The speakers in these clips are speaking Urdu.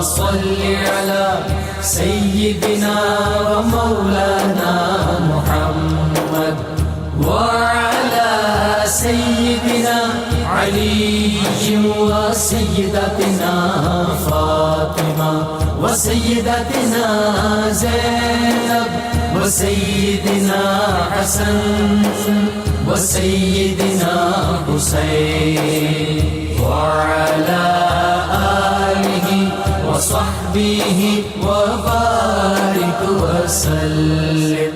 صل على سيدنا ومولانا محمد وعلى سيدنا علي وسيدتنا فاطمة وسيدتنا زينب وسيدنا حسن وسيدنا حسين وعلى آله وصحبه وبارك وسلم.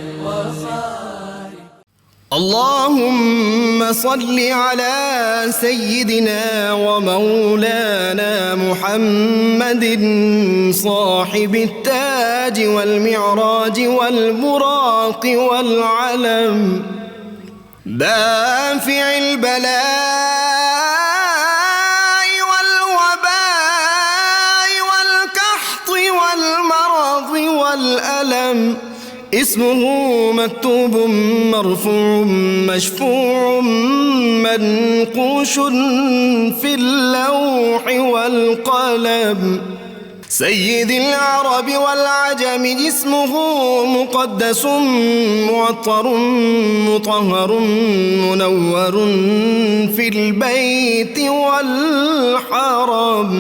اللهم صل على سيدنا ومولانا محمد صاحب التاج والمعراج والبراق والعلم دافع البلاء والوباء والقحط والمرض والألم اسمه مكتوب مرفوع مشفوع منقوش في اللوح والقلم سيد العرب والعجم اسمه مقدس معطر مطهر منور في البيت والحرم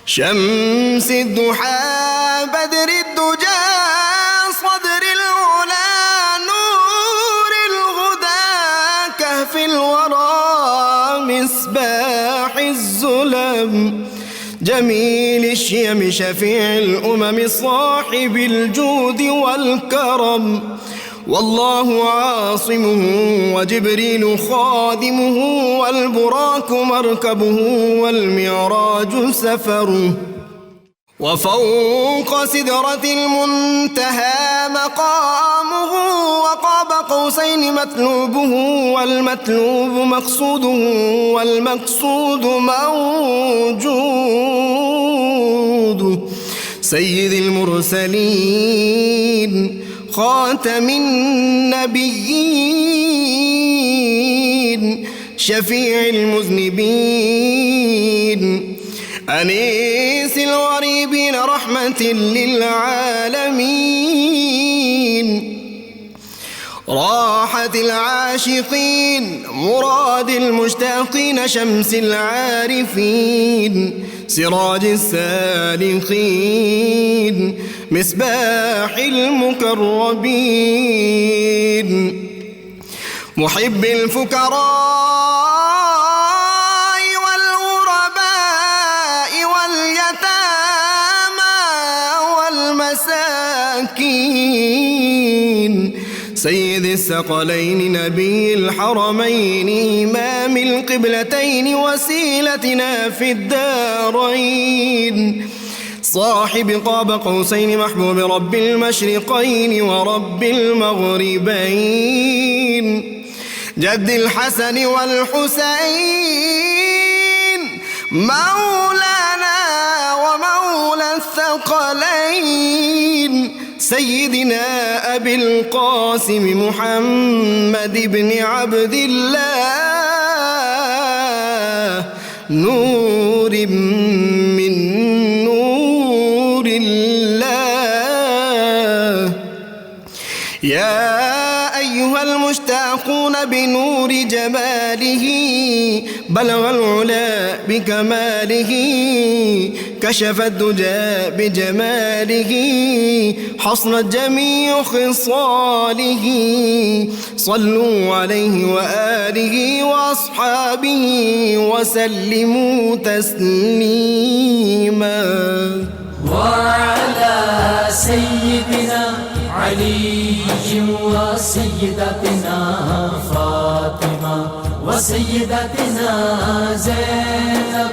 شمس الضحى بدر الدجى صدر العلا نور الهدى كهف الورى مصباح الظلم جميل الشيم شفيع الأمم صاحب الجود والكرم والله عاصمه وجبريل خادمه والبراق مركبه والمعراج سفره وفوق سدرة المنتهى مقامه وقاب قوسين مطلوبه والمطلوب مقصوده والمقصود موجود سيد المرسلين خاتم النبيين شفيع المذنبين أنيس الغريبين رحمة للعالمين راحة العاشقين مراد المشتاقين شمس العارفين سراج السالكين مصباح المقربين محب الفقراء سيد الثقلين نبي الحرمين إمام القبلتين وسيلتنا في الدارين صاحب قاب قوسين محبوب رب المشرقين ورب المغربين جد الحسن والحسين مولانا ومولى الثقلين سيدنا أبي القاسم محمد بن عبد الله نور من نور الله يا أيها المشتاقون بنور جماله بلغ العلا بكماله كشف الدجى بجماله حصنت جميع خصاله صلوا عليه وآله وأصحابه وسلموا تسليما وعلى سيدنا علي وسيدتنا فاطمة وسيدتنا زينب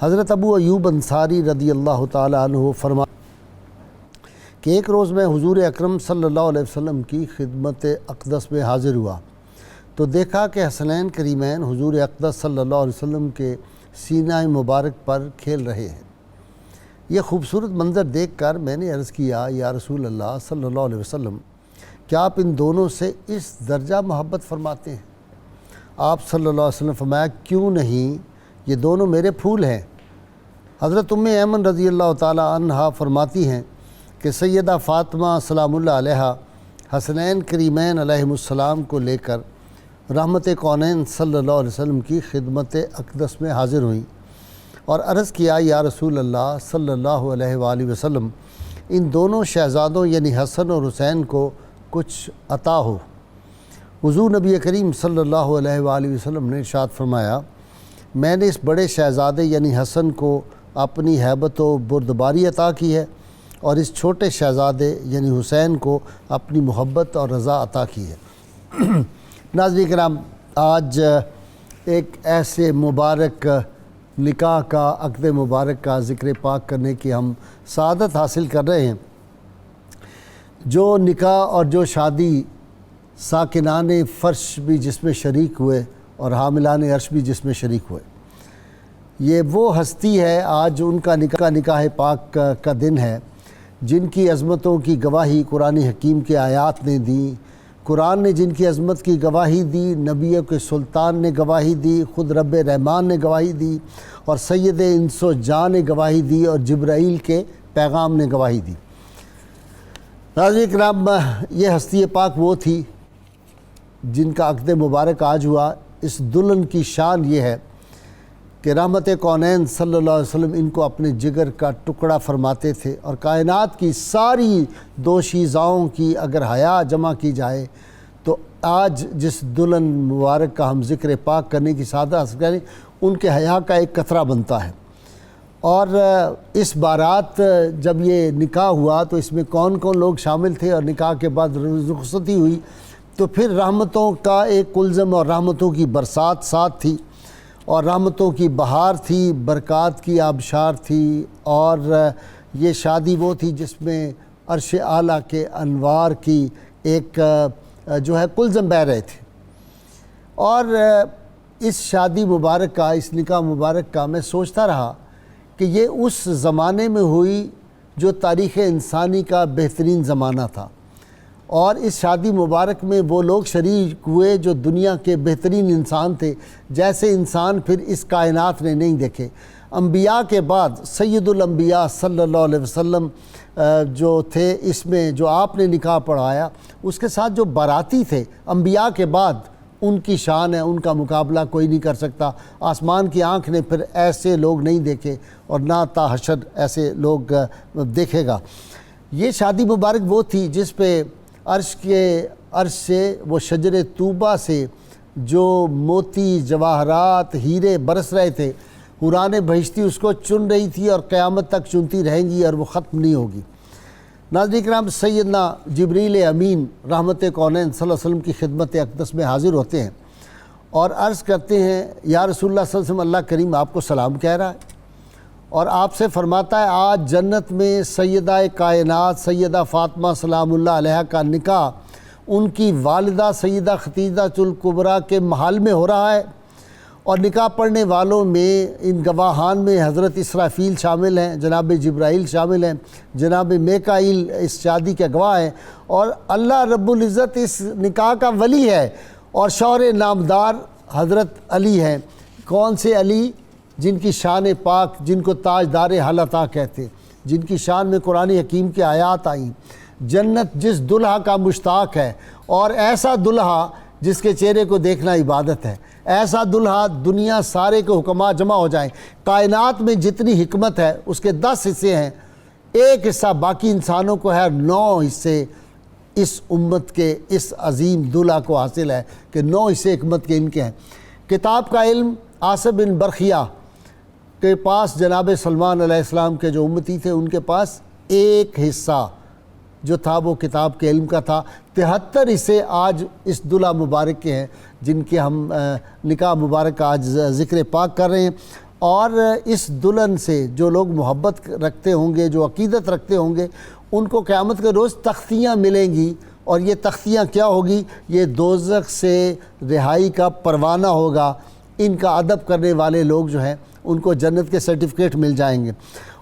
حضرت ابو ایوب انصاری رضی اللہ تعالیٰ عنہ فرما کہ ایک روز میں حضور اکرم صلی اللہ علیہ وسلم کی خدمت اقدس میں حاضر ہوا تو دیکھا کہ حسنین کریمین حضور اقدس صلی اللہ علیہ وسلم کے سینہ مبارک پر کھیل رہے ہیں۔ یہ خوبصورت منظر دیکھ کر میں نے عرض کیا یا رسول اللہ صلی اللہ علیہ وسلم، کیا آپ ان دونوں سے اس درجہ محبت فرماتے ہیں؟ آپ صلی اللہ علیہ وسلم فرمایا، کیوں نہیں، یہ دونوں میرے پھول ہیں۔ حضرت ام ایمن رضی اللہ تعالیٰ عنہا فرماتی ہیں کہ سیدہ فاطمہ سلام اللہ علیہا حسنین کریمین علیہم السلام کو لے کر رحمت کونین صلی اللہ علیہ وسلم کی خدمت اقدس میں حاضر ہوئیں اور عرض کیا یا رسول اللہ صلی اللہ علیہ وآلہ وسلم، ان دونوں شہزادوں یعنی حسن اور حسین کو کچھ عطا ہو۔ حضور نبی کریم صلی اللہ علیہ وآلہ وسلم نے ارشاد فرمایا، میں نے اس بڑے شہزادے یعنی حسن کو اپنی ہیبت و بردباری عطا کی ہے اور اس چھوٹے شہزادے یعنی حسین کو اپنی محبت اور رضا عطا کی ہے۔ ناظرین کرام، آج ایک ایسے مبارک نکاح کا، عقد مبارک کا ذکر پاک کرنے کی ہم سعادت حاصل کر رہے ہیں۔ جو نکاح اور جو شادی ساکنان فرش بھی جس میں شریک ہوئے اور حاملان عرش بھی جس میں شریک ہوئے، یہ وہ ہستی ہے، آج ان کا نکاح پاک کا دن ہے جن کی عظمتوں کی گواہی قرآن حکیم کے آیات نے دی۔ قرآن نے جن کی عظمت کی گواہی دی، نبیوں کے سلطان نے گواہی دی، خود رب رحمان نے گواہی دی اور سید انس و جان نے گواہی دی اور جبرائیل کے پیغام نے گواہی دی۔ ناظرین کرام، یہ ہستی پاک وہ تھی جن کا عقد مبارک آج ہوا۔ اس دلہن کی شان یہ ہے کہ رحمت کونین صلی اللہ علیہ وسلم ان کو اپنے جگر کا ٹکڑا فرماتے تھے اور کائنات کی ساری دوشیزاؤں کی اگر حیا جمع کی جائے تو آج جس دلہن مبارک کا ہم ذکر پاک کرنے کی سعادت حاصل کریں، ان کے حیا کا ایک قطرہ بنتا ہے۔ اور اس بارات جب یہ نکاح ہوا تو اس میں کون کون لوگ شامل تھے اور نکاح کے بعد رخصتی ہوئی تو پھر رحمتوں کا ایک کلزم اور رحمتوں کی برسات ساتھ تھی اور رحمتوں کی بہار تھی، برکات کی آبشار تھی، اور یہ شادی وہ تھی جس میں عرش اعلیٰ کے انوار کی ایک جو ہے کلزم بہہ رہے تھے۔ اور اس شادی مبارک کا، اس نکاح مبارک کا میں سوچتا رہا کہ یہ اس زمانے میں ہوئی جو تاریخ انسانی کا بہترین زمانہ تھا، اور اس شادی مبارک میں وہ لوگ شریک ہوئے جو دنیا کے بہترین انسان تھے، جیسے انسان پھر اس کائنات نے نہیں دیکھے۔ انبیاء کے بعد سید الانبیاء صلی اللہ علیہ وسلم جو تھے، اس میں جو آپ نے نکاح پڑھایا، اس کے ساتھ جو باراتی تھے انبیاء کے بعد، ان کی شان ہے، ان کا مقابلہ کوئی نہیں کر سکتا۔ آسمان کی آنکھ نے پھر ایسے لوگ نہیں دیکھے اور نہ تا حشر ایسے لوگ دیکھے گا۔ یہ شادی مبارک وہ تھی جس پہ عرش سے وہ شجر طوبہ سے جو موتی جواہرات ہیرے برس رہے تھے، حوران بہشتی اس کو چن رہی تھی اور قیامت تک چنتی رہیں گی اور وہ ختم نہیں ہوگی۔ ناظرین کرام، سیدنا جبریل امین رحمت کونین صلی اللہ علیہ وسلم کی خدمت اقدس میں حاضر ہوتے ہیں اور عرض کرتے ہیں یا رسول اللہ صلی اللہ علیہ وسلم، اللہ کریم آپ کو سلام کہہ رہا ہے، اور آپ سے فرماتا ہے آج جنت میں سیدہ کائنات سیدہ فاطمہ سلام اللہ علیہ کا نکاح ان کی والدہ سیدہ ختیجہ الکبریٰ کے محل میں ہو رہا ہے، اور نکاح پڑھنے والوں میں ان گواہان میں حضرت اسرافیل شامل ہیں، جناب جبرائیل شامل ہیں، جناب میکائیل اس شادی کے گواہ ہیں، اور اللہ رب العزت اس نکاح کا ولی ہے، اور شوہر نامدار حضرت علی ہیں۔ کون سے علی؟ جن کی شان پاک، جن کو تاجدار حل عطا کہتے، جن کی شان میں قرآن حکیم کی آیات آئیں۔ جنت جس دلہا کا مشتاق ہے، اور ایسا دلہا جس کے چہرے کو دیکھنا عبادت ہے، ایسا دلہا دنیا سارے کے حکماء جمع ہو جائیں، کائنات میں جتنی حکمت ہے اس کے 10 حصے ہیں، ایک حصہ باقی انسانوں کو ہے، 9 حصے اس امت کے اس عظیم دلہا کو حاصل ہے کہ 9 حصے حکمت کے ان کے ہیں۔ کتاب کا علم آصف بن برخیہ کے پاس جناب سلمان علیہ السلام کے جو امتی تھے ان کے پاس ایک حصہ جو تھا وہ کتاب کے علم کا تھا۔ 73 حصے آج اس دلہا مبارک کے ہیں جن کے ہم نکاح مبارک کا آج ذکر پاک کر رہے ہیں۔ اور اس دلہن سے جو لوگ محبت رکھتے ہوں گے، جو عقیدت رکھتے ہوں گے، ان کو قیامت کے روز تختیاں ملیں گی، اور یہ تختیاں کیا ہوگی؟ یہ دوزخ سے رہائی کا پروانہ ہوگا۔ ان کا ادب کرنے والے لوگ جو ہیں ان کو جنت کے سرٹیفکیٹ مل جائیں گے۔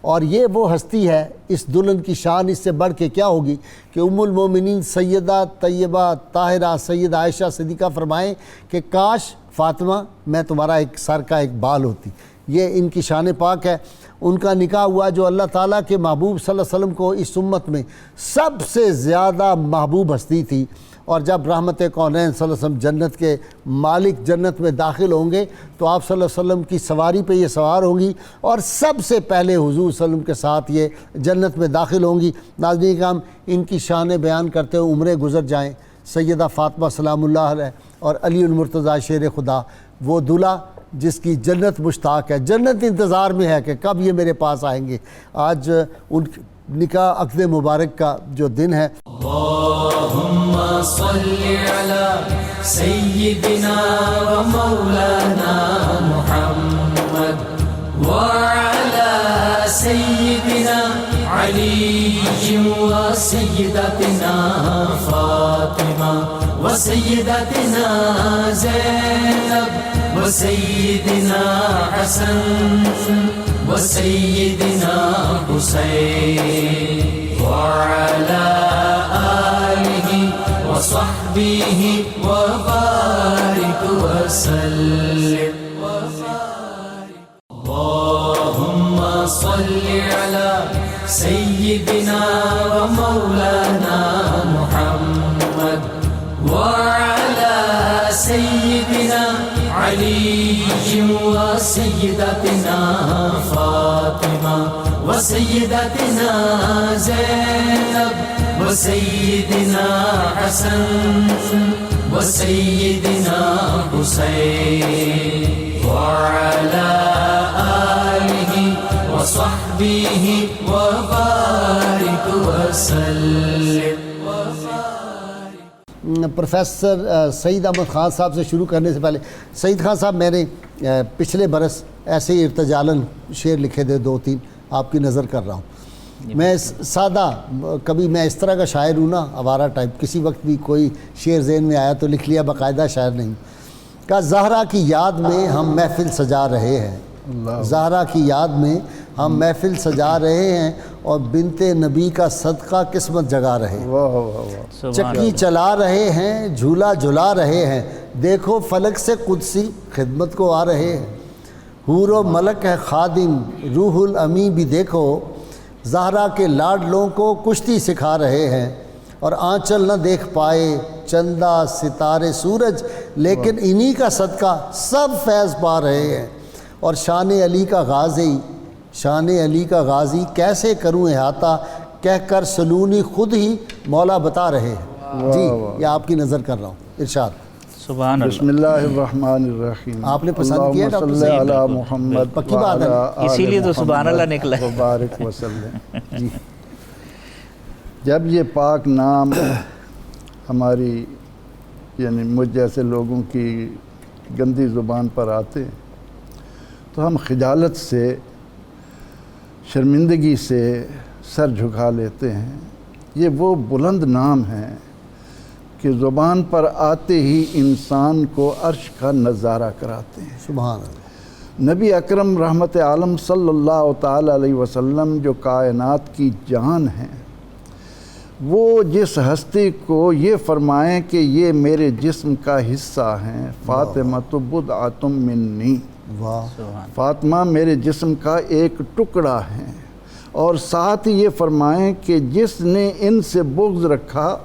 اور یہ وہ ہستی ہے، اس دلہن کی شان اس سے بڑھ کے کیا ہوگی کہ ام المومنین سیدہ طیبہ طاہرہ سیدہ عائشہ صدیقہ فرمائیں کہ کاش فاطمہ میں تمہارا ایک سر کا ایک بال ہوتی۔ یہ ان کی شان پاک ہے۔ ان کا نکاح ہوا جو اللہ تعالیٰ کے محبوب صلی اللہ علیہ وسلم کو اس امت میں سب سے زیادہ محبوب ہستی تھی، اور جب رحمت کونین صلی اللہ علیہ وسلم جنت کے مالک جنت میں داخل ہوں گے تو آپ صلی اللہ علیہ وسلم کی سواری پہ یہ سوار ہوں گی، اور سب سے پہلے حضور صلی اللہ علیہ وسلم کے ساتھ یہ جنت میں داخل ہوں گی۔ ناظرین کرام، ان کی شان بیان کرتے ہوئے عمریں گزر جائیں۔ سیدہ فاطمہ سلام اللہ علیہ اور علی المرتضیٰ شیر خدا، وہ دلہا جس کی جنت مشتاق ہے، جنت انتظار میں ہے کہ کب یہ میرے پاس آئیں گے۔ آج ان نکاح عقد مبارک کا جو دن ہے۔ اللہم صلی علی سیدنا و مولانا محمد وعلی سیدنا علی و سیدتنا فاطمہ و سیدتنا زینب و سیدنا حسن و سیدنا حسین وعلى آله وصحبه وبارك وسلم اللهم صل على سيدنا ومولانا محمد وعلى سيدنا علي وسيدتنا فاطمة وسيدتنا زينب وسيدنا حسن وسيدنا حسين وعلى آله وصحبه وبارك وسلم۔ پروفیسر سعید احمد خان صاحب سے شروع کرنے سے پہلے، سعید خان صاحب، میں نے پچھلے برس ایسے ہی ارتجالن شعر لکھے تھے 2-3، آپ کی نظر کر رہا ہوں۔ میں سادہ، کبھی میں اس طرح کا شاعر ہوں نا، آوارہ ٹائپ، کسی وقت بھی کوئی شعر ذہن میں آیا تو لکھ لیا، باقاعدہ شاعر نہیں۔ کہا زہرا کی یاد میں ہم محفل سجا رہے ہیں، زہرا کی یاد میں ہم محفل سجا رہے ہیں، اور بنت نبی کا صدقہ قسمت جگا رہے ہیں، چکی چلا رہے ہیں، جھولا جھلا رہے ہیں، دیکھو فلک سے قدسی خدمت کو آ رہے ہیں، حور و ملک ہے خادم روح الامی بھی دیکھو، زہرا کے لاڈلوں کو کشتی سکھا رہے ہیں، اور آنچل نہ دیکھ پائے چندہ ستارے سورج، لیکن انہی کا صدقہ سب فیض پا رہے ہیں، اور شان علی کا غازی، شان علی کا غازی کیسے کروں احاطہ، کہہ کر سلونی خود ہی مولا بتا رہے ہیں۔ جی یہ آپ کی نظر کر رہا ہوں، ارشاد۔ سبحان اللہ۔ بسم اللہ الرحمن الرحیم۔ آپ نے پسند کیا ڈاکٹر اللہم صلی علی محمد پکی بات ہے، اسی لیے تو سبحان اللہ نکلا ہے۔ مبارک وسلم۔ جی جب یہ پاک نام ہماری یعنی مجھ جیسے لوگوں کی گندی زبان پر آتے تو ہم خجالت سے، شرمندگی سے سر جھکا لیتے ہیں۔ یہ وہ بلند نام ہے کہ زبان پر آتے ہی انسان کو عرش کا نظارہ کراتے ہیں۔ سبحان اللہ۔ نبی اکرم رحمت عالم صلی اللہ تعالیٰ علیہ وسلم جو کائنات کی جان ہیں، وہ جس ہستی کو یہ فرمائیں کہ یہ میرے جسم کا حصہ ہیں، فاطمہ بضعۃ منی، واہ، فاطمہ میرے جسم کا ایک ٹکڑا ہے، اور ساتھ یہ فرمائیں کہ جس نے ان سے بغض رکھا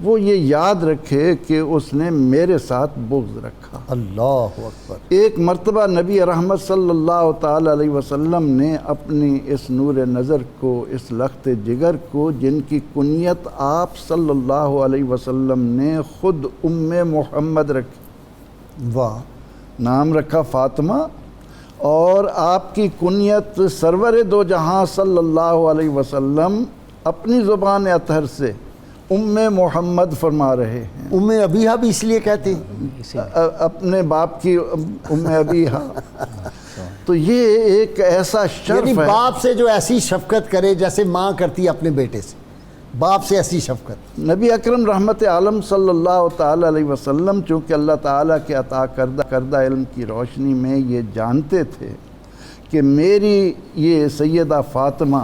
وہ یہ یاد رکھے کہ اس نے میرے ساتھ بغض رکھا۔ اللہ اکبر۔ ایک مرتبہ نبی رحمت صلی اللہ تعالی علیہ وسلم نے اپنی اس نور نظر کو، اس لخت جگر کو، جن کی کنیت آپ صلی اللہ علیہ وسلم نے خود ام محمد رکھی، واہ، نام رکھا فاطمہ، اور آپ کی کنیت سرور دو جہاں صلی اللہ علیہ وسلم اپنی زبان اطہر سے ام محمد فرما رہے ہیں۔ ام ابیہا بھی اس لیے کہتے ہیں، اپنے باپ کی ام ابیہا، تو یہ ایک ایسا شرف یعنی ہے. باپ سے جو ایسی شفقت کرے جیسے ماں کرتی ہے اپنے بیٹے سے، باپ سے ایسی شفقت. نبی اکرم رحمت عالم صلی اللہ تعالی علیہ وسلم چونکہ اللہ تعالیٰ کے عطا کردہ علم کی روشنی میں یہ جانتے تھے کہ میری یہ سیدہ فاطمہ،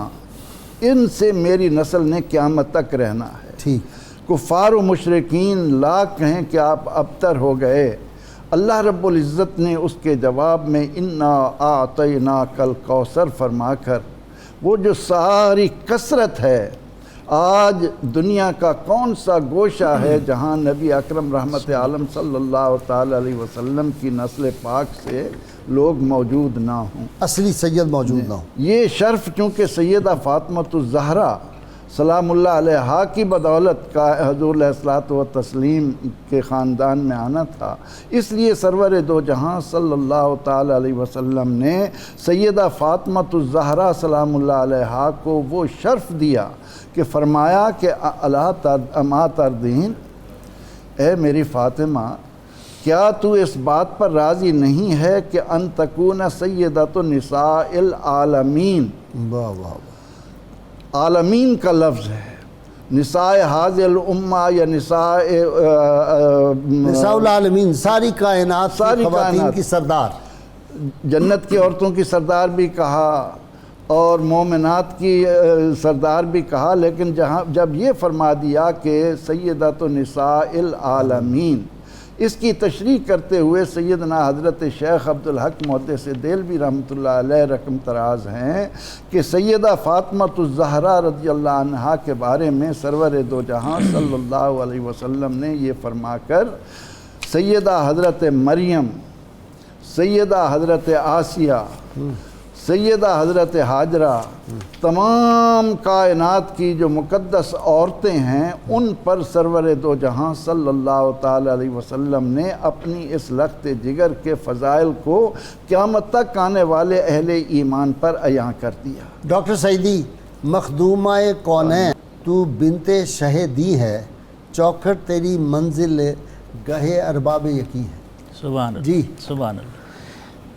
ان سے میری نسل نے قیامت تک رہنا ہے. ٹھیک. کفار و مشرقین لاکھ کہیں کہ آپ ابتر ہو گئے، اللہ رب العزت نے اس کے جواب میں انا اعطیناک الکوثر فرما کر وہ جو ساری کثرت ہے، آج دنیا کا کون سا گوشہ ہے جہاں نبی اکرم رحمت عالم صلی اللہ تعالی علیہ وسلم کی نسل پاک سے لوگ موجود نہ ہوں، اصلی سید موجود نہ ہو. یہ شرف چونکہ سیدہ فاطمۃ الزہرا سلام اللہ علیہا کی بدولت کا حضور علیہ الصلوۃ والتسلیم کے خاندان میں آنا تھا، اس لیے سرور دو جہاں صلی اللہ تعالی علیہ وسلم نے سیدہ فاطمۃ الزہرا سلام اللہ علیہا کو وہ شرف دیا کہ فرمایا کہ اما تردین، اے میری فاطمہ، کیا تو اس بات پر راضی نہیں ہے کہ ان تکون سیدۃ نساء العالمین؟ واہ واہ. عالمین کا لفظ ہے، نساء حاضر الامہ یا نساء العالمین، ساری کائنات کی خواتین کی سردار. جنت کی عورتوں کی سردار بھی کہا اور مومنات کی سردار بھی کہا، لیکن جب یہ فرما دیا کہ سیدۃ نساء العالمین، اس کی تشریح کرتے ہوئے سیدنا حضرت شیخ عبدالحق محدث دہلوی رحمۃ اللہ علیہ رقم تراز ہیں کہ سیدہ فاطمۃ الزہرا رضی اللہ عنہا کے بارے میں سرور دو جہاں صلی اللہ علیہ وسلم نے یہ فرما کر سیدہ حضرت مریم، سیدہ حضرت آسیہ، سیدہ حضرت حاجرہ، تمام کائنات کی جو مقدس عورتیں ہیں ان پر سرور دو جہاں صلی اللہ تعالی علیہ وسلم نے اپنی اس لخت جگر کے فضائل کو قیامت تک آنے والے اہل ایمان پر عیاں کر دیا. ڈاکٹر سعیدی، مخدومہ کونین تو بنت شہ دی ہے، چوکھٹ تیری منزل گہے ارباب یقین ہے. سبحان اللہ. جی سبحان اللہ.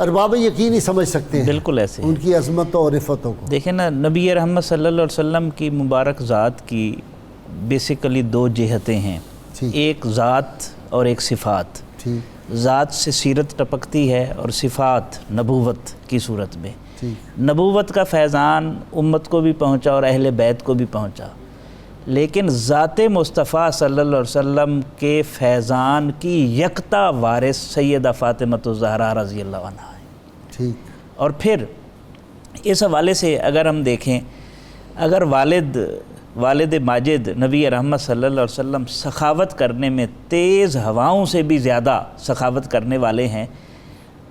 ارباب یقین ہی سمجھ سکتے ہیں بالکل ایسے ان کی عظمتوں اور رفتوں کو. دیکھیں نا، نبی رحمت صلی اللہ علیہ وسلم کی مبارک ذات کی بیسیکلی دو جہتیں ہیں، ایک ذات اور ایک صفات. ذات سے سیرت ٹپکتی ہے اور صفات نبوت کی صورت میں. نبوت کا فیضان امت کو بھی پہنچا اور اہل بیت کو بھی پہنچا، لیکن ذات مصطفیٰ صلی اللہ علیہ وسلم کے فیضان کی یکتا وارث سیدہ فاطمۃ الزہرا رضی اللہ عنہا ہے. اور پھر اس حوالے سے اگر ہم دیکھیں، اگر والد ماجد نبی رحمت صلی اللہ علیہ وسلم سخاوت کرنے میں تیز ہواؤں سے بھی زیادہ سخاوت کرنے والے ہیں،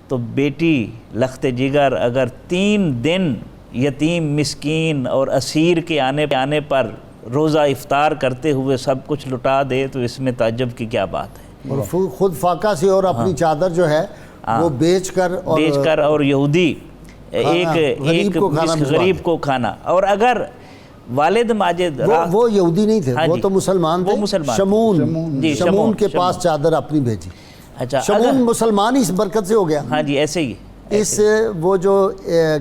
تو بیٹی لخت جگر اگر 3 دن یتیم، مسکین اور اسیر کے آنے پر روزہ افطار کرتے ہوئے سب کچھ لٹا دے تو اس میں تعجب کی کیا بات ہے. اور خود فاقہ سے اور اپنی چادر جو ہے وہ بیچ کر اور یہودی ایک غریب کو کھانا. اور اگر والد ماجد وہ یہودی نہیں تھے، وہ تو مسلمان تھے، شمون کے پاس چادر اپنی بھیجی. اچھا، شمون مسلمان ہی اس برکت سے ہو گیا. ہاں جی، ایسے ہی اس وہ جو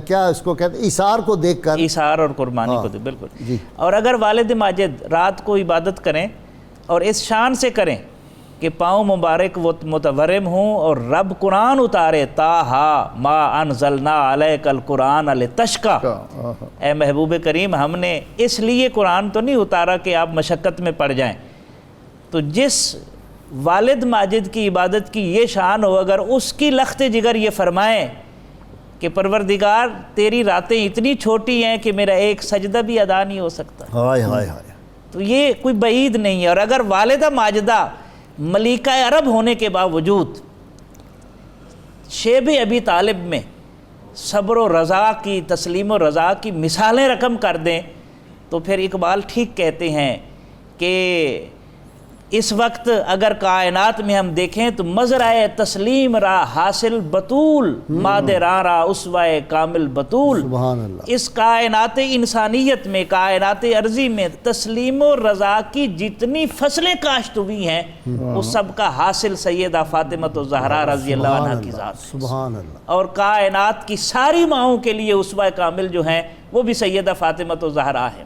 کیا اس کو کہتے ہیں، ایثار کو دیکھ کر، ایثار اور قربانی کو دیکھ. بالکل. اور اگر والد ماجد رات کو عبادت کریں اور اس شان سے کریں کہ پاؤں مبارک وہ متورم ہوں اور رب قرآن اتارے، تاہا ما انزلنا علیک القرآن لتشقی، اے محبوب کریم ہم نے اس لیے قرآن تو نہیں اتارا کہ آپ مشقت میں پڑ جائیں. تو جس والد ماجد کی عبادت کی یہ شان ہو، اگر اس کی لخت جگر یہ فرمائیں کہ پروردگار تیری راتیں اتنی چھوٹی ہیں کہ میرا ایک سجدہ بھی ادا نہیں ہو سکتا، تو یہ کوئی بعید نہیں ہے. اور اگر والدہ ماجدہ ملیکہ عرب ہونے کے باوجود شیب ابی طالب میں صبر و رضا کی، تسلیم و رضا کی مثالیں رقم کر دیں، تو پھر اقبال ٹھیک کہتے ہیں کہ اس وقت اگر کائنات میں ہم دیکھیں تو مزرعہ تسلیم را حاصل بطول ماد را اسوہ کامل بطول. سبحان اللہ. اس کائنات انسانیت میں، کائنات ارضی میں تسلیم و رضا کی جتنی فصلیں کاشت ہوئی ہیں اس سب کا حاصل سیدہ فاطمہ الزہرا رضی اللہ عنہ کی ذات ہے. سبحان اللہ. اور کائنات کی ساری ماؤں کے لیے اسوہ کامل جو ہیں وہ بھی سیدہ فاطمہ الزہرا ہے.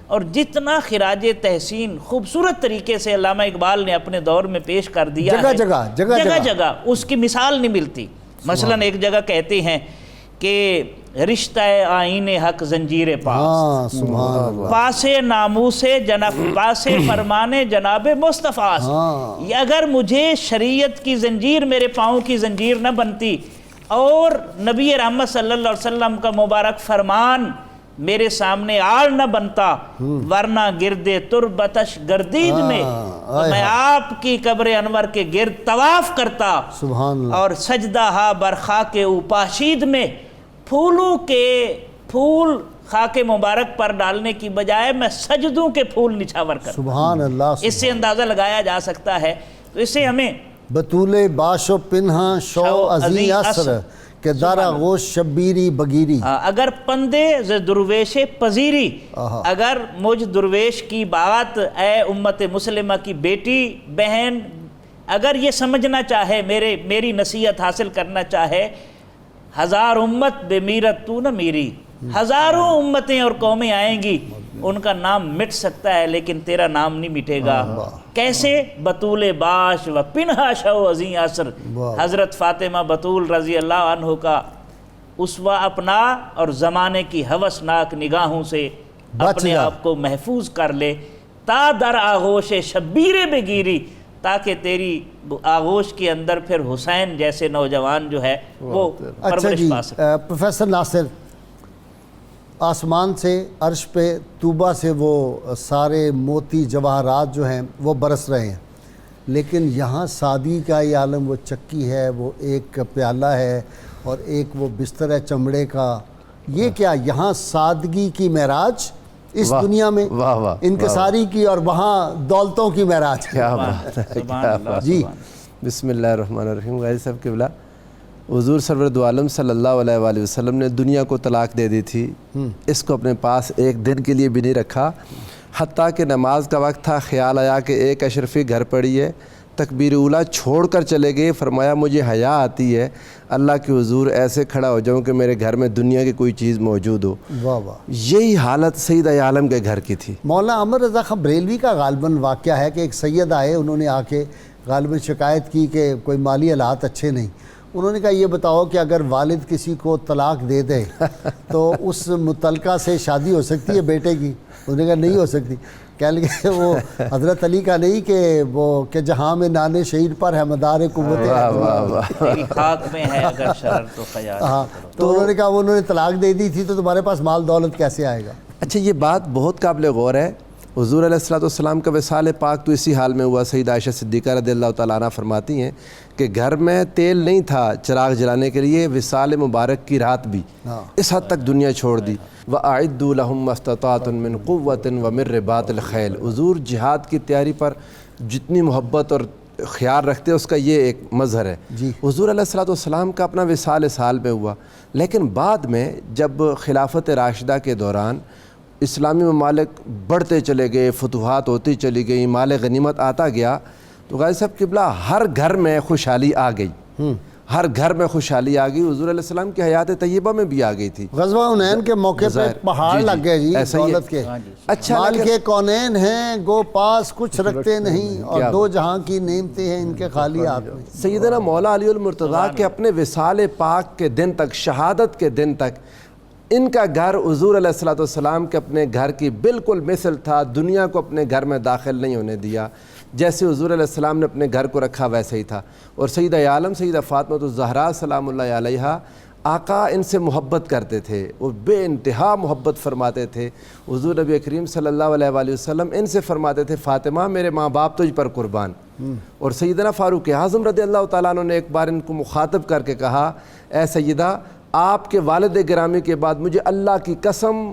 اور جتنا خراج تحسین خوبصورت طریقے سے علامہ اقبال نے اپنے دور میں پیش کر دیا ہے، جگہ جگہ اس کی مثال نہیں ملتی. مثلا ایک جگہ کہتے ہیں کہ رشتہ آئین حق زنجیر پاس، سبحان اللہ. پاس ناموس جناب، پاس فرمان جناب مصطفیٰ. اگر مجھے شریعت کی زنجیر میرے پاؤں کی زنجیر نہ بنتی اور نبی رحمت صلی اللہ علیہ وسلم کا مبارک فرمان میرے سامنے آڑ نہ بنتا، ورنہ گردے تربتش گردید میں تو میں آپ کی قبر انور کے گرد طواف کرتا. سبحان اللہ. اور سجدہ ہا برخاک اوپاشید میں پھولوں کے پھول خاک مبارک پر ڈالنے کی بجائے میں سجدوں کے پھول نچھاور کرتا. سبحان اللہ. اس سے اندازہ لگایا جا سکتا ہے. تو اس سے ہمیں بطول باش و پنہاں شو ازی اثر کہ دارا گوش شبیری بگیری. اگر پندے ز درویش پذیری، اگر مجھ درویش کی بات اے امت مسلمہ کی بیٹی بہن اگر یہ سمجھنا چاہے، میری نصیحت حاصل کرنا چاہے، ہزار امت بے میرت تو نہ میری، ہزاروں امتیں اور قومیں آئیں گی، ان کا نام مٹ سکتا ہے لیکن تیرا نام نہیں مٹے گا. کیسے؟ بطول باش و پنہا شو ازیں اثر. حضرت فاطمہ بطول رضی اللہ عنہ کا اسوہ اپنا اور زمانے کی ہوسناک نگاہوں سے اپنے آپ کو محفوظ کر لے تا در آغوش شبیر بگیری، تاکہ تیری آغوش کے اندر پھر حسین جیسے نوجوان جو ہے وہ پرورش پا سکے. پروفیسر ناصر، آسمان سے عرش پہ طوبہ سے وہ سارے موتی جواہرات جو ہیں وہ برس رہے ہیں، لیکن یہاں سادگی کا یہ عالم، وہ چکی ہے، وہ ایک پیالہ ہے اور ایک وہ بستر ہے چمڑے کا. یہ کیا یہاں سادگی کی معراج اس دنیا میں، انکساری کی، اور وہاں دولتوں کی معراج. کیا بات ہے. جی بسم اللہ الرحمن الرحیم. غازی صاحب قبلہ، حضور سرور دو عالم صلی اللہ علیہ وآلہ وسلم نے دنیا کو طلاق دے دی تھی. اس کو اپنے پاس ایک دن کے لیے بھی نہیں رکھا، حتیٰ کہ نماز کا وقت تھا، خیال آیا کہ ایک اشرفی گھر پڑی ہے، تکبیر اولیٰ چھوڑ کر چلے گئے. فرمایا مجھے حیا آتی ہے اللہ کے حضور ایسے کھڑا ہو جاؤں کہ میرے گھر میں دنیا کی کوئی چیز موجود ہو. واہ واہ. یہی حالت سیدہ عالم کے گھر کی تھی. مولانا احمد رضا خان بریلوی کا غالباً واقعہ ہے کہ ایک سید آئے، انہوں نے آ کے غالباً شکایت کی کہ کوئی مالی حالات اچھے نہیں. انہوں نے کہا یہ بتاؤ کہ اگر والد کسی کو طلاق دے دے تو اس متعلقہ سے شادی ہو سکتی ہے بیٹے کی؟ انہوں نے کہا نہیں ہو سکتی. کہہ لگے وہ حضرت علی کا نہیں کہ وہ کہ جہاں میں نان شہید پر ہے مدار قوت خاک میں ہے اگر شرر تو خیال. ہاں تو انہوں نے کہا انہوں نے طلاق دے دی تھی تو تمہارے پاس مال دولت کیسے آئے گا؟ اچھا یہ بات بہت قابل غور ہے. حضور علیہ السلام کا وصال پاک تو اسی حال میں ہوا. سیدہ عائشہ صدیقہ رضی اللہ تعالیٰ عنہ فرماتی ہیں کہ گھر میں تیل نہیں تھا چراغ جلانے کے لیے، وصال مبارک کی رات بھی اس حد تک دنیا چھوڑ دی. وَأَعِدُّوا لَهُمْ مَا اسْتَطَعْتُم مِّن قُوَّةٍ وَمِن رِّبَاطِ الْخَيْلِ. حضور جہاد کی تیاری پر جتنی محبت اور خیال رکھتے اس کا یہ ایک مظہر ہے. حضور علیہ السلام کا اپنا وصال اس حال میں ہوا، لیکن بعد میں جب خلافت راشدہ کے دوران اسلامی ممالک بڑھتے چلے گئے، فتوحات ہوتی چلی گئی، مال غنیمت آتا گیا، تو غازی صاحب قبلہ ہر گھر میں خوشحالی آ گئی. ہر گھر میں خوشحالی آ گئی. حضور علیہ السلام کی حیات طیبہ میں بھی آ گئی تھی. غزوہ حنین کے موقع پہ پہاڑ لگ گئے جی دولت کے. اچھا مال کے کونین ہیں گو پاس کچھ رکھتے نہیں، اور دو جہاں کی نعمتیں ہیں ان کے خالی ہاتھ میں. سیدنا مولا علی المرتضیٰ کے اپنے وصال پاک کے دن تک، شہادت کے دن تک، ان کا گھر حضور علیہ السلام کے اپنے گھر کی بالکل مثل تھا. دنیا کو اپنے گھر میں داخل نہیں ہونے دیا. جیسے حضور علیہ السلام نے اپنے گھر کو رکھا ویسے ہی تھا. اور سیدہ عالم سیدہ فاطمہ الزہرا سلام اللہ علیہا، آقا ان سے محبت کرتے تھے، وہ بے انتہا محبت فرماتے تھے. حضور نبی کریم صلی اللہ علیہ وآلہ وسلم ان سے فرماتے تھے فاطمہ میرے ماں باپ تجھ پر قربان. اور سیدنا فاروق اعظم رضی اللہ تعالیٰ عنہ نے ایک بار ان کو مخاطب کر کے کہا اے سیدہ، آپ کے والد گرامی کے بعد مجھے اللہ کی قسم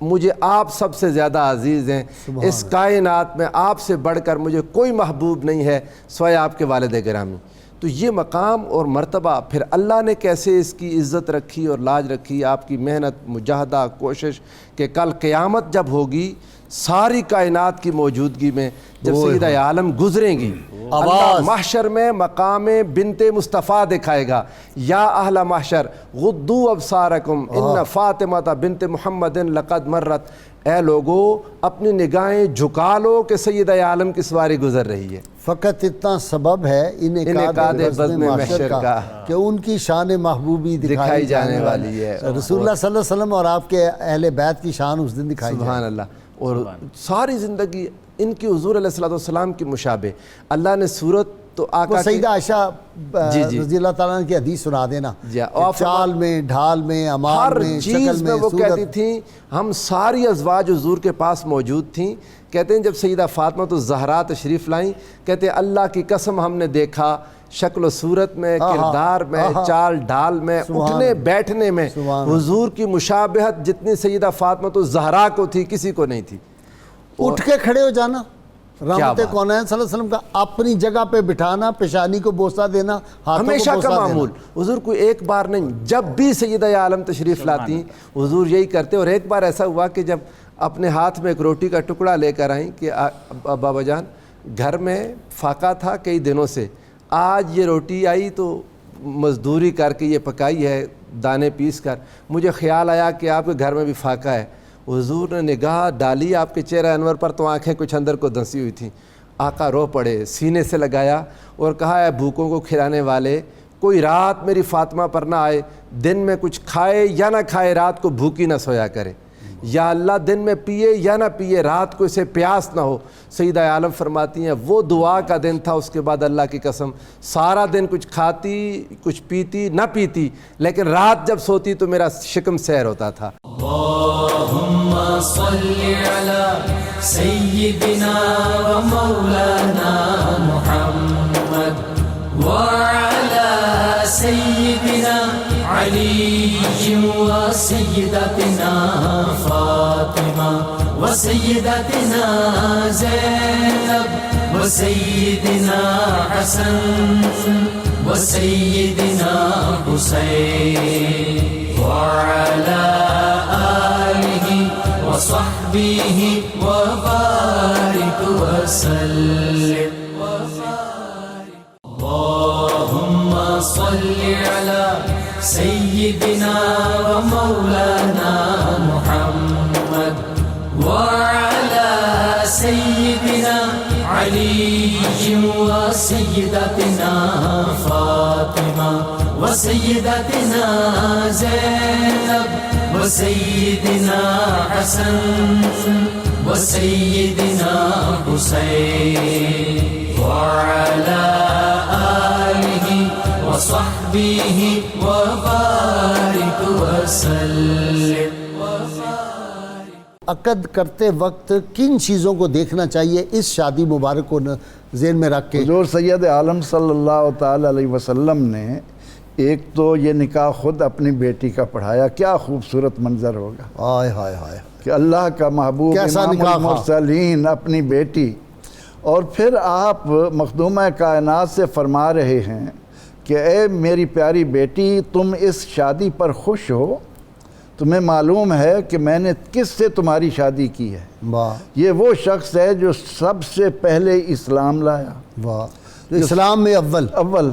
مجھے آپ سب سے زیادہ عزیز ہیں، اس کائنات میں آپ سے بڑھ کر مجھے کوئی محبوب نہیں ہے سوائے آپ کے والد گرامی۔ تو یہ مقام اور مرتبہ پھر اللہ نے کیسے اس کی عزت رکھی اور لاج رکھی، آپ کی محنت، مجاہدہ، کوشش، کہ کل قیامت جب ہوگی ساری کائنات کی موجودگی میں جب سیدہ عالم گزریں گی، اللہ محشر میں مقام بنت مصطفیٰ دکھائے گا، یا اہل محشر غضوا ابصارکم ان فاطمہ بنت محمد لقد مرت، اے لوگو اپنی نگاہیں جھکا لو کہ سیدہ عالم کی سواری گزر رہی ہے۔ فقط اتنا سبب ہے انعقاد بزم محشر کا کہ ان کی شان محبوبی دکھائی جانے والی ہے، رسول اللہ صلی اللہ علیہ وسلم اور آپ کے اہل بیت کی شان اس دن دکھائی سبحان اللہ۔ اور ساری زندگی ان کی حضور علیہ السلام کی مشابہ اللہ نے صورت تو آقا سیدہ عائشہ رضی اللہ تعالیٰ کی حدیث سنا دینا، چال میں، ڈھال میں، عمال میں، شکل میں، وہ کہتی تھیں ہم ساری ازواج حضور کے پاس موجود تھیں، کہتے ہیں جب سیدہ فاطمہ الزہرا تشریف لائیں، کہتے ہیں اللہ کی قسم ہم نے دیکھا شکل و صورت میں، کردار میں، چال ڈھال میں، اٹھنے بیٹھنے میں حضور کی مشابہت جتنی سیدہ فاطمہ الزہرا کو تھی کسی کو نہیں تھی۔ اٹھ کے کھڑے ہو جانا، رحمت کونین صلی اللہ علیہ وسلم کا اپنی جگہ پہ بٹھانا، پیشانی کو بوسہ دینا، ہمیشہ کا معمول، حضور کو ایک بار نہیں، جب بھی سیدہ عالم تشریف لاتی حضور یہی کرتے۔ اور ایک بار ایسا ہوا کہ جب اپنے ہاتھ میں ایک روٹی کا ٹکڑا لے کر آئیں کہ بابا جان گھر میں فاقہ تھا کئی دنوں سے، آج یہ روٹی آئی تو مزدوری کر کے یہ پکائی ہے دانے پیس کر، مجھے خیال آیا کہ آپ کے گھر میں بھی فاقہ ہے۔ حضور نے نگاہ ڈالی آپ کے چہرہ انور پر تو آنکھیں کچھ اندر کو دھنسی ہوئی تھیں، آقا رو پڑے، سینے سے لگایا اور کہا اے بھوکوں کو کھلانے والے، کوئی رات میری فاطمہ پر نہ آئے، دن میں کچھ کھائے یا نہ کھائے رات کو بھوکی نہ سویا کرے، یا اللہ دن میں پیے یا نہ پیے رات کو اسے پیاس نہ ہو۔ سیدہ عالم فرماتی ہیں وہ دعا کا دن تھا، اس کے بعد اللہ کی قسم سارا دن کچھ کھاتی کچھ پیتی نہ پیتی، لیکن رات جب سوتی تو میرا شکم سیر ہوتا تھا۔ اللہم صلی علی سیدنا و مولانا محمد وعلی سیدنا علی و سیدتنا فاطمہ و سیدتنا زینب و سیدنا حسن و سیدنا حسین وعلی آلہ وصحبہ وبارک وسلم۔ اللہم صلی علی سیدنا و مولانا محمد وعلی سیدنا علی و سیدتنا فاطمہ و سیدتنا زینب و سیدنا حسن و سیدنا حسین وعلی آلہ وصحبہ وبارک وسلم۔ عقد کرتے وقت کن چیزوں کو دیکھنا چاہیے اس شادی مبارک کو ذہن میں رکھ کے؟ حضور سید عالم صلی اللہ تعالی علیہ وسلم نے ایک تو یہ نکاح خود اپنی بیٹی کا پڑھایا، کیا خوبصورت منظر ہوگا، ہائے ہائے ہائے، کہ اللہ کا محبوب امام المرسلین اپنی بیٹی، اور پھر آپ مخدومہ کائنات سے فرما رہے ہیں کہ اے میری پیاری بیٹی تم اس شادی پر خوش ہو، تمہیں معلوم ہے کہ میں نے کس سے تمہاری شادی کی ہے، یہ وہ شخص ہے جو سب سے پہلے اسلام لایا، واہ، جو اسلام میں اول،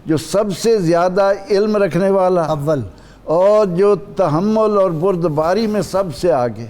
جو سب سے زیادہ علم رکھنے والا اول، اور جو تحمل اور بردباری میں سب سے آگے۔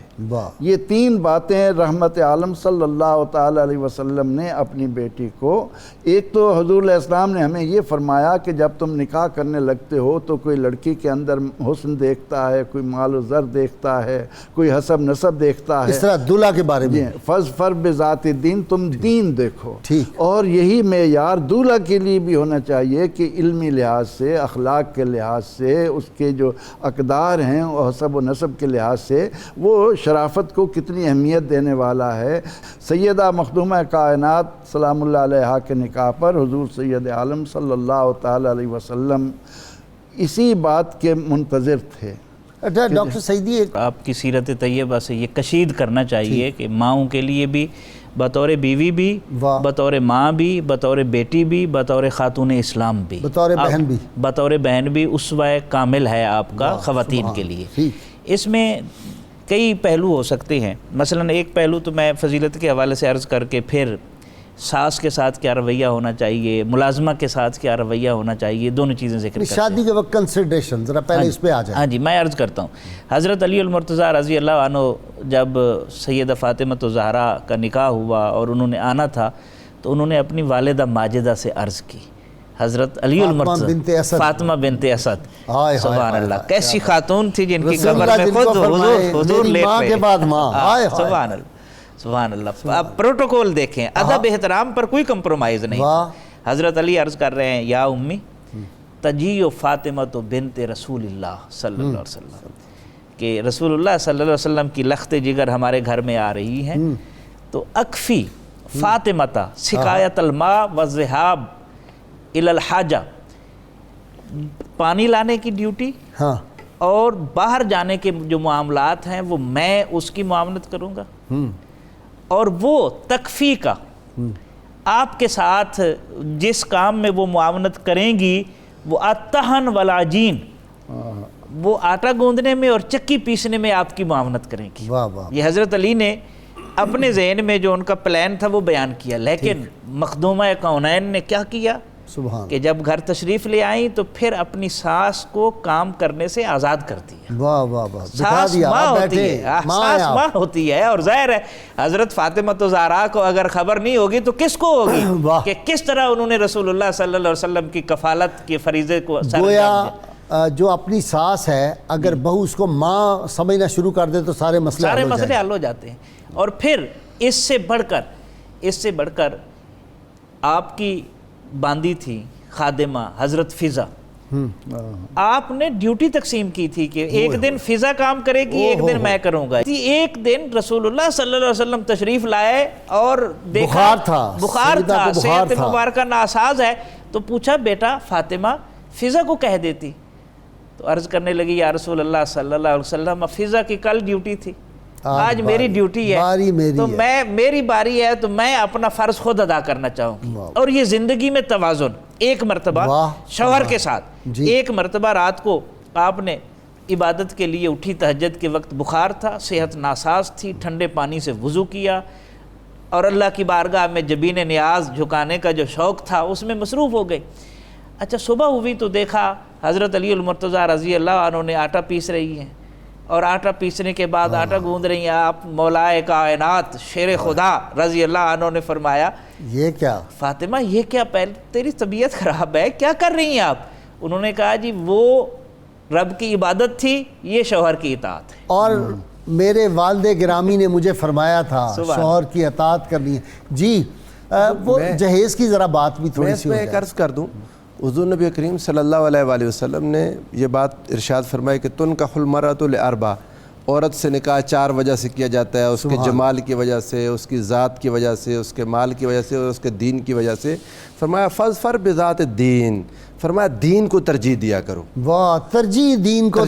یہ تین باتیں رحمت عالم صلی اللہ تعالی علیہ وسلم نے اپنی بیٹی کو، ایک تو حضور علیہ السلام نے ہمیں یہ فرمایا کہ جب تم نکاح کرنے لگتے ہو تو کوئی لڑکی کے اندر حسن دیکھتا ہے، کوئی مال و زر دیکھتا ہے، کوئی حسب نسب دیکھتا ہے، اس طرح دلہا کے بارے میں فظفر بذات دین، تم دین دیکھو، ٹھیک، اور یہی معیار دولہا کے لیے بھی ہونا چاہیے کہ علمی لحاظ سے، اخلاق کے لحاظ سے، اس کے جو اقدار ہیں اور حسب و نسب کے لحاظ سے وہ شرافت کو کتنی اہمیت دینے والا ہے۔ سیدہ مخدومہ کائنات سلام اللہ علیہا کے نکاح پر حضور سید عالم صلی اللہ تعالی علیہ وسلم اسی بات کے منتظر تھے۔ ڈاکٹر سعیدی ایک آپ کی سیرت طیبہ سے یہ کشید کرنا چاہیے کہ ماؤں کے لیے بھی بطور بیوی بھی، بطور ماں بھی، بطور بیٹی بھی، بطور خاتون اسلام بھی، بطور بہن بھی، بطور بہن بھی اسوہ کامل ہے آپ کا خواتین کے لیے۔ اس میں کئی پہلو ہو سکتے ہیں، مثلا ایک پہلو تو میں فضیلت کے حوالے سے عرض کر کے پھر ساس کے ساتھ کیا رویہ ہونا چاہیے، ملازمہ کے ساتھ کیا رویہ ہونا چاہیے، دونوں چیزیں ذکر کرتے ہیں۔ شادی کے وقت کنسیڈریشن ذرا پہلے اس پہ آ جائیں۔ ہاں جی، میں عرض کرتا ہوں، حضرت علی المرتضیٰ رضی اللہ عنہ جب سیدہ فاطمہ الزہرا کا نکاح ہوا اور انہوں نے آنا تھا تو انہوں نے اپنی والدہ ماجدہ سے عرض کی، حضرت علی المرتضیٰ فاطمہ بنت اسد، سبحان اللہ، کیسی خاتون تھی جن کی قبر میں خود حضور لیٹ رہے ہیں، سبحان اللہ سبحان اللہ۔ آپ پروٹوکول دیکھیں، ادب احترام پر کوئی کمپرومائز نہیں۔ حضرت علی عرض کر رہے ہیں، یا امی تجیء فاطمہ بنت رسول اللہ صلی اللہ علیہ وسلم، کہ رسول اللہ صلی اللہ علیہ وسلم کی لخت جگر ہمارے گھر میں آ رہی ہیں، تو اکفی فاطمہ سقایت الماء والذہاب الی الحاجہ، پانی لانے کی ڈیوٹی اور باہر جانے کے جو معاملات ہیں وہ میں اس کی معاونت کروں گا، اور وہ تکفی کا آپ کے ساتھ جس کام میں وہ معاونت کریں گی وہ الطحن والعجین، وہ آٹا گوندنے میں اور چکی پیسنے میں آپ کی معاونت کریں گی۔ یہ حضرت علی نے اپنے ذہن میں جو ان کا پلان تھا وہ بیان کیا، لیکن مخدومہ کونین نے کیا کیا کہ جب گھر تشریف لے آئیں تو پھر اپنی ساس کو کام کرنے سے آزاد کر دیا۔ ساس ماں ہوتی ہے، ساس ماں ہوتی ہے، اور ظاہر ہے حضرت فاطمہ الزہرا کو اگر خبر نہیں ہوگی تو کس کو ہوگی کہ کس طرح انہوں نے رسول اللہ صلی اللہ علیہ وسلم کی کفالت کے فریضے کو گویا جو اپنی ساس ہے اگر بہو اس کو ماں سمجھنا شروع کر دے تو سارے مسئلے حل ہو جاتے ہیں۔ اور پھر اس سے بڑھ کر آپ کی باندی تھی خادمہ حضرت فضا، آپ نے ڈیوٹی تقسیم کی تھی کہ ایک دن فضا کام کرے گی، ایک دن میں کروں گا۔ ایک دن رسول اللہ صلی اللہ علیہ وسلم تشریف لائے اور دیکھا بخار تھا، صحت مبارکہ ناساز ہے، تو پوچھا بیٹا فاطمہ فضا کو کہہ دیتی، تو عرض کرنے لگی یا رسول اللہ صلی اللہ علیہ وسلم فضا کی کل ڈیوٹی تھی، آج میری ڈیوٹی ہے، تو میری باری ہے تو میں اپنا فرض خود ادا کرنا چاہوں گی۔ اور یہ زندگی میں توازن، ایک مرتبہ شوہر کے ساتھ، ایک مرتبہ رات کو آپ نے عبادت کے لیے اٹھی، تہجد کے وقت بخار تھا، صحت ناساز تھی، ٹھنڈے پانی سے وضو کیا اور اللہ کی بارگاہ میں جبین نیاز جھکانے کا جو شوق تھا اس میں مصروف ہو گئے۔ اچھا صبح ہوئی تو دیکھا حضرت علی المرتضیٰ رضی اللہ عنہ نے آٹا پیس رہی ہیں، اور آٹا پیسنے کے بعد آٹا گوندھ رہی ہیں، آپ مولائے کائنات شیر خدا رضی اللہ عنہ نے فرمایا یہ کیا فاطمہ، یہ کیا، پہلے تیری طبیعت خراب ہے، کیا کر رہی ہیں آپ؟ انہوں نے کہا جی وہ رب کی عبادت تھی، یہ شوہر کی اطاعت ہے، اور میرے والد گرامی نے مجھے فرمایا تھا شوہر کی اطاعت کرنی ہے۔ جی وہ جہیز کی ذرا بات بھی تھوڑی سی میں ایک عرض کر دوں، حضور نبی کریم صلی اللہ علیہ وآلہ وسلم نے یہ بات ارشاد فرمائی کہ تنکح المرأۃ لاربع، عورت سے نکاح 4 وجہ سے کیا جاتا ہے، اس کے جمال کی وجہ سے، اس کی ذات کی وجہ سے، اس کے مال کی وجہ سے، اور اس کے دین کی وجہ سے۔ فرمایا فاظفر بذات الدین، فرمایا دین کو ترجیح دیا کرو۔ واہ، ترجیح دین کو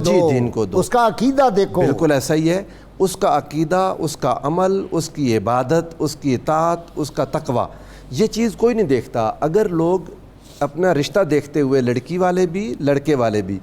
دو، اس کا عقیدہ دیکھو۔ بالکل ایسا ہی ہے، اس کا عقیدہ، اس کا عمل، اس کی عبادت، اس کی اطاعت، اس کا تقوی، یہ چیز کوئی نہیں دیکھتا۔ اگر لوگ اپنا رشتہ دیکھتے ہوئے، لڑکی والے بھی لڑکے والے بھی،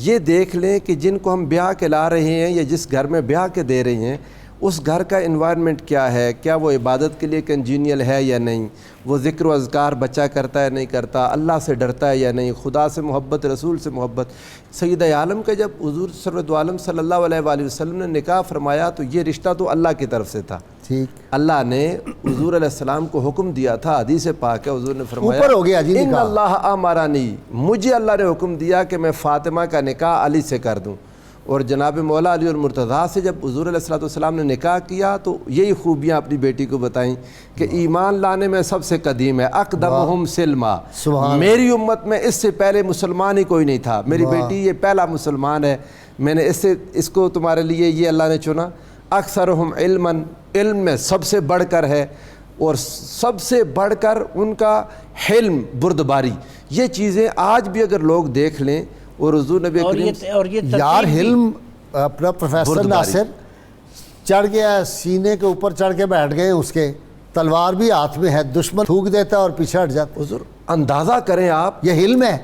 یہ دیکھ لیں کہ جن کو ہم بیاہ کے لا رہے ہیں یا جس گھر میں بیاہ کے دے رہے ہیں اس گھر کا انوائرمنٹ کیا ہے، کیا وہ عبادت کے لیے کنجینیل ہے یا نہیں، وہ ذکر و اذکار بچہ کرتا ہے نہیں کرتا، اللہ سے ڈرتا ہے یا نہیں، خدا سے محبت، رسول سے محبت۔ سید عالم کا جب حضور سرورت عالم صلی اللہ علیہ وآلہ وسلم نے نکاح فرمایا تو یہ رشتہ تو اللہ کی طرف سے تھا، اللہ نے حضور علیہ السلام کو حکم دیا تھا، حدیث پاک ہے، حضور نے فرمایا اوپر ہو گیا جی ان اللہ امرانی، مجھے اللہ نے حکم دیا کہ میں فاطمہ کا نکاح علی سے کر دوں۔ اور جناب مولا علی المرتضیٰ سے جب حضور علیہ السلام نے نکاح کیا تو یہی خوبیاں اپنی بیٹی کو بتائیں کہ ایمان لانے میں سب سے قدیم ہے، اقدمہم سلما، میری امت میں اس سے پہلے مسلمان ہی کوئی نہیں تھا، میری بیٹی یہ پہلا مسلمان ہے، میں نے اس کو تمہارے لیے یہ اللہ نے چنا۔ اکثرہم علما، علم میں سب سے بڑھ کر ہے، اور سب سے بڑھ کر ان کا حلم، بردباری، یہ چیزیں آج بھی اگر لوگ دیکھ لیں، اور حضور نبی کریم یار حلم اپنا پروفیسر بردباری. ناصر چڑھ گیا سینے کے اوپر چڑھ کے بیٹھ گئے اس کے, تلوار بھی ہاتھ میں ہے, دشمن تھوک دیتا ہے اور پیچھے ہٹ جاتا. حضور اندازہ کریں آپ, یہ حلم ہے.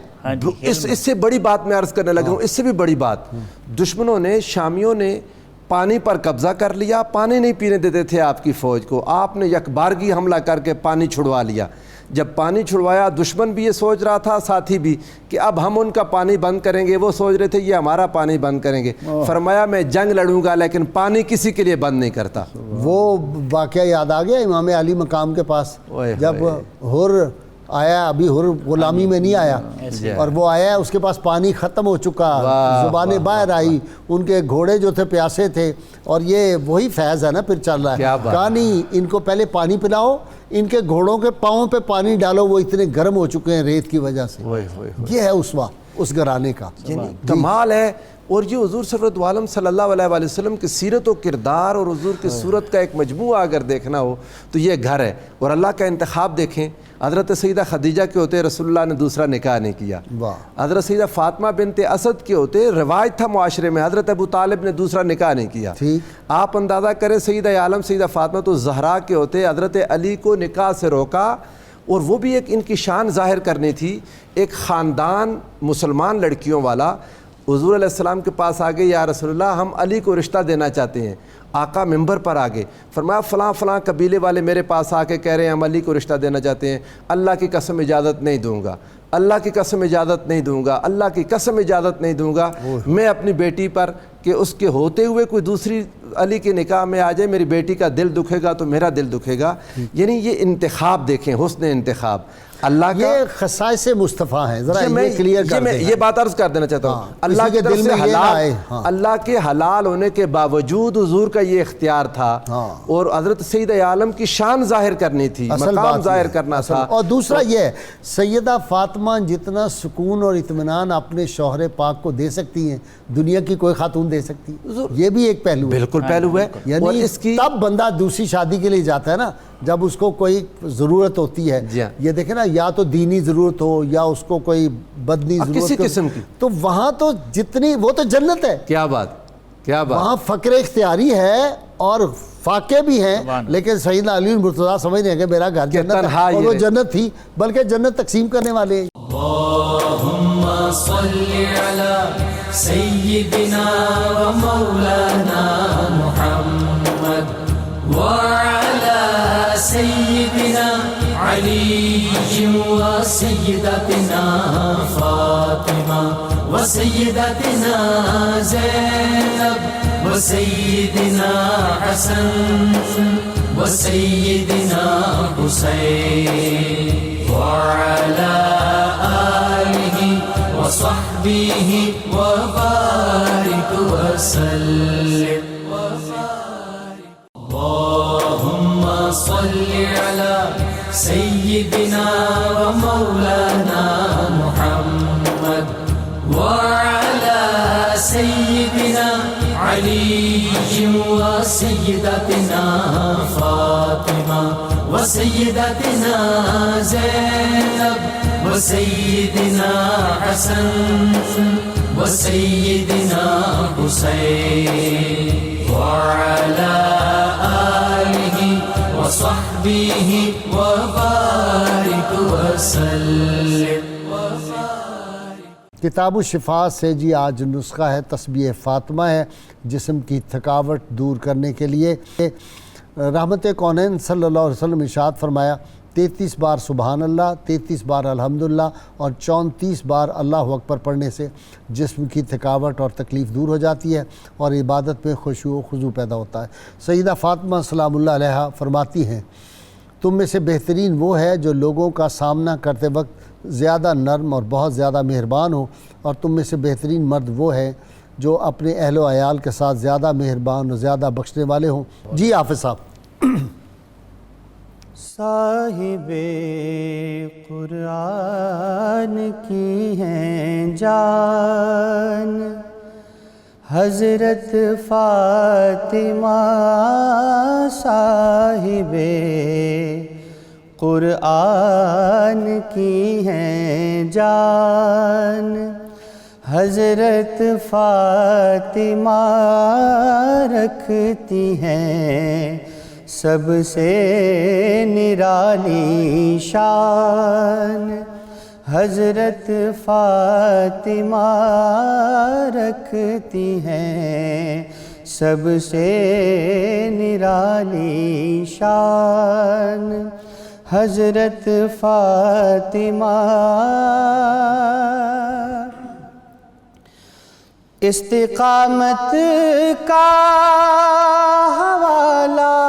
اس سے بڑی بات میں عرض کرنے لگا ہوں, اس سے بھی بڑی بات, دشمنوں نے, شامیوں نے پانی پر قبضہ کر لیا, پانی نہیں پینے دیتے تھے آپ کی فوج کو, آپ نے یکبارگی حملہ کر کے پانی چھڑوا لیا. جب پانی چھڑوایا دشمن بھی یہ سوچ رہا تھا, ساتھی بھی, کہ اب ہم ان کا پانی بند کریں گے, وہ سوچ رہے تھے یہ ہمارا پانی بند کریں گے. فرمایا میں جنگ لڑوں گا لیکن پانی کسی کے لیے بند نہیں کرتا. وہ واقعہ یاد آ گیا امام علی مقام کے پاس, جب حر آیا, ابھی حر غلامی میں نہیں آیا, اور وہ آیا, اس کے پاس پانی ختم ہو چکا, زبانیں باہر آئی, ان کے گھوڑے جو تھے پیاسے تھے, اور یہ وہی فیض ہے نا پھر چل رہا ہے. کہا نہیں, ان کو پہلے پانی پلاؤ, ان کے گھوڑوں کے پاؤں پہ پانی ڈالو, وہ اتنے گرم ہو چکے ہیں ریت کی وجہ سے. یہ ہے اس گھرانے کا کمال ہے. اور یہ حضور صفوت عالم صلی اللہ علیہ وآلہ وسلم کی سیرت و کردار اور حضور کی صورت کا ایک مجموعہ اگر دیکھنا ہو تو یہ گھر ہے. اور اللہ کا انتخاب دیکھیں, حضرت سیدہ خدیجہ کے ہوتے رسول اللہ نے دوسرا نکاح نہیں کیا, حضرت سیدہ فاطمہ بنت اسد کے ہوتے روایت تھا معاشرے میں حضرت ابو طالب نے دوسرا نکاح نہیں کیا. آپ اندازہ کریں سیدہ عالم سیدہ فاطمہ تو زہرا کے ہوتے حضرت علی کو نکاح سے روکا, اور وہ بھی ایک ان کی شان ظاہر کرنی تھی, ایک خاندان مسلمان لڑکیوں والا حضور علیہ السلام کے پاس آگے, یا رسول اللہ ہم علی کو رشتہ دینا چاہتے ہیں. آقا ممبر پر آگے فرمایا فلاں فلاں قبیلے والے میرے پاس آ کے کہہ رہے ہیں ہم علی کو رشتہ دینا چاہتے ہیں, اللہ کی قسم اجازت نہیں دوں گا, اللہ کی قسم اجازت نہیں دوں گا, اللہ کی قسم اجازت نہیں دوں گا. میں اپنی بیٹی پر کہ اس کے ہوتے ہوئے کوئی دوسری علی کے نکاح میں آ جائے, میری بیٹی کا دل دکھے گا تو میرا دل دکھے گا. یعنی یہ انتخاب دیکھیں, حسن انتخاب اللہ کا. یہ خصائص مصطفیٰ ہیں, ذرا یہ کلیئر کر دیں. یہ بات عرض کر دینا چاہتا ہوں, اللہ کے دل میں حلال, اللہ کے حلال ہونے کے باوجود حضور کا یہ اختیار تھا, اور حضرت سیدہ عالم کی شان ظاہر کرنی تھی, مقام ظاہر کرنا تھا. اور دوسرا یہ ہے, سیدہ فاطمہ جتنا سکون اور اطمینان اپنے شوہر پاک کو دے سکتی ہیں دنیا کی کوئی خاتون دے سکتی, یہ بھی ایک پہلو ہے. بالکل پہلو ہے. یعنی اس کی تب بندہ دوسری شادی کے لیے جاتا ہے نا جب اس کو کوئی ضرورت ہوتی ہے. یہ دیکھیں نا, یا تو دینی ضرورت ہو یا اس کو کوئی بدنی ضرورت کسی قسم کی, تو وہاں تو جتنی, وہ تو جنت ہے. کیا بات, کیا بات. وہاں فقر اختیاری ہے اور فاقے بھی ہیں, لیکن سیدنا علی مرتضیٰ سمجھ رہے ہیں کہ میرا گھر جنت ہے, اور وہ جنت تھی بلکہ جنت تقسیم کرنے والے ہیں. اللہم صلی علی سیدنا و مولانا محمد وعلى سيدنا علي وسيدتنا فاطمة وسيدتنا زينب وسيدنا حسن وسيدنا حسين وعلى آله وصحبه وبارك وسلم. اللهم صل على سيدنا ومولانا محمد وعلى سيدنا علي وسيدتنا فاطمة وسيدتنا زينب وسيدنا حسن وسيدنا حسين وعلى آله وصحبه وبارك وسلم. کتاب الشفاء سے جی آج نسخہ ہے تسبیح فاطمہ ہے, جسم کی تھکاوٹ دور کرنے کے لیے. رحمت کونین صلی اللہ علیہ وسلم ارشاد فرمایا 33 بار سبحان اللہ, 33 بار الحمدللہ اور 34 بار اللہ اکبر پڑھنے سے جسم کی تھکاوٹ اور تکلیف دور ہو جاتی ہے اور عبادت میں خشوع و خضوع پیدا ہوتا ہے. سیدہ فاطمہ سلام اللہ علیہا فرماتی ہیں تم میں سے بہترین وہ ہے جو لوگوں کا سامنا کرتے وقت زیادہ نرم اور بہت زیادہ مہربان ہو, اور تم میں سے بہترین مرد وہ ہے جو اپنے اہل و عیال کے ساتھ زیادہ مہربان اور زیادہ بخشنے والے ہوں. جی حافظ صاحب. صاحب قرآن کی ہیں جان حضرت فاطمہ, صاحب قرآن کی ہیں جان حضرت فاطمہ رکھتی ہیں سب سے نرالی شان، حضرت فاطمہ رکھتی ہیں سب سے نرالی شان، حضرت فاطمہ استقامت کا حوالہ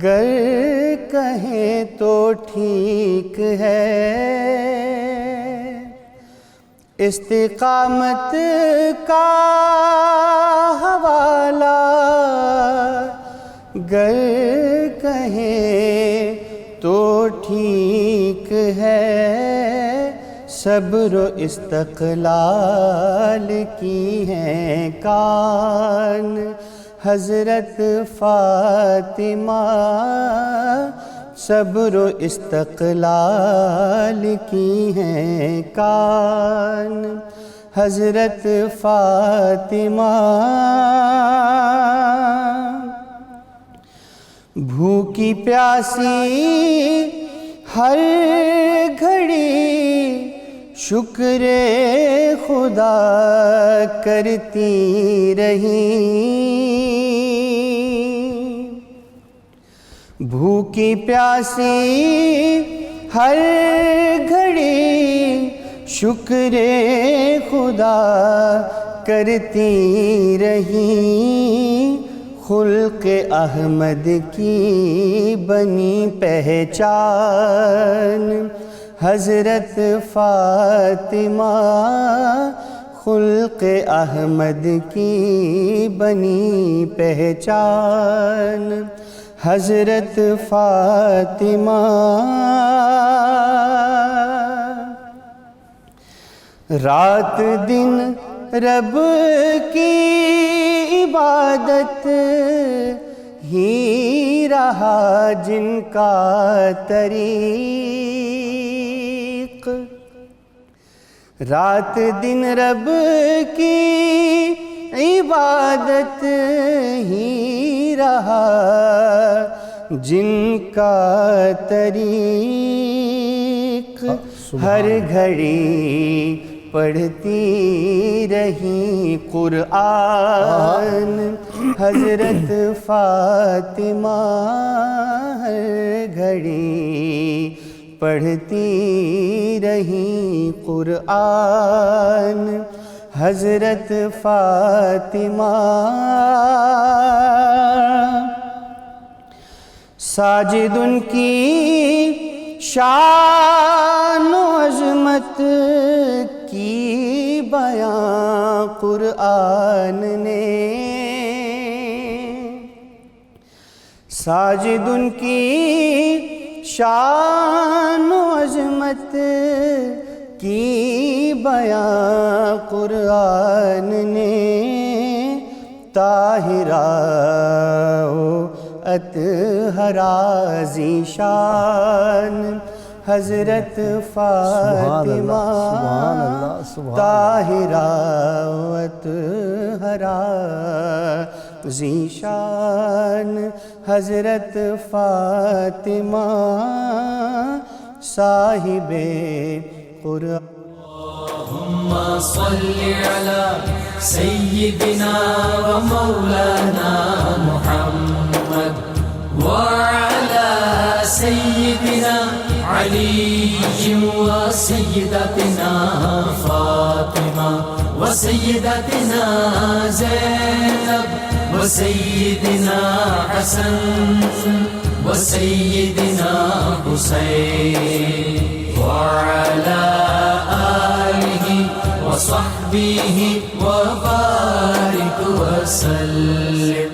گر کہیں تو ٹھیک ہے، استقامت کا حوالہ گر کہیں تو ٹھیک ہے، صبر و استقلال کی ہیں کان، حضرت فاطمہ صبر و استقلال کی ہیں کان، حضرت فاطمہ بھوکی پیاسی ہر گھڑی شکر خدا کرتی رہی، بھوکی پیاسی ہر گھڑی شکر خدا کرتی رہی، خلق احمد کی بنی پہچان، حضرت فاطمہ خلق احمد کی بنی پہچان، حضرت فاطمہ رات دن رب کی عبادت ہی رہا جن کا طریق، رات دن رب کی عبادت ہی رہا جن کا طریق، ہر گھڑی پڑھتی رہی قرآن، حضرت فاطمہ ہر گھڑی پڑھتی رہی قرآن، حضرت فاطمہ ساجد ان کی شان و عظمت کی بیان قرآن نے، ساجد ان کی شان و عظمت کی بیان قرآن نے، طاہرہ و اطہرہ ذیشان، حضرت فاطمہ طاہرہ و اطہرہ ذیشان، حضرت فاطمہ صاحب قرآن۔ اللهم صل على سيدنا ومولانا محمد وعلى سيدنا علي وسيدتنا فاطمة وسيدتنا زينب وسيدنا حسن وسيدنا حسين وعلى آله وصحبه وبارك وسلم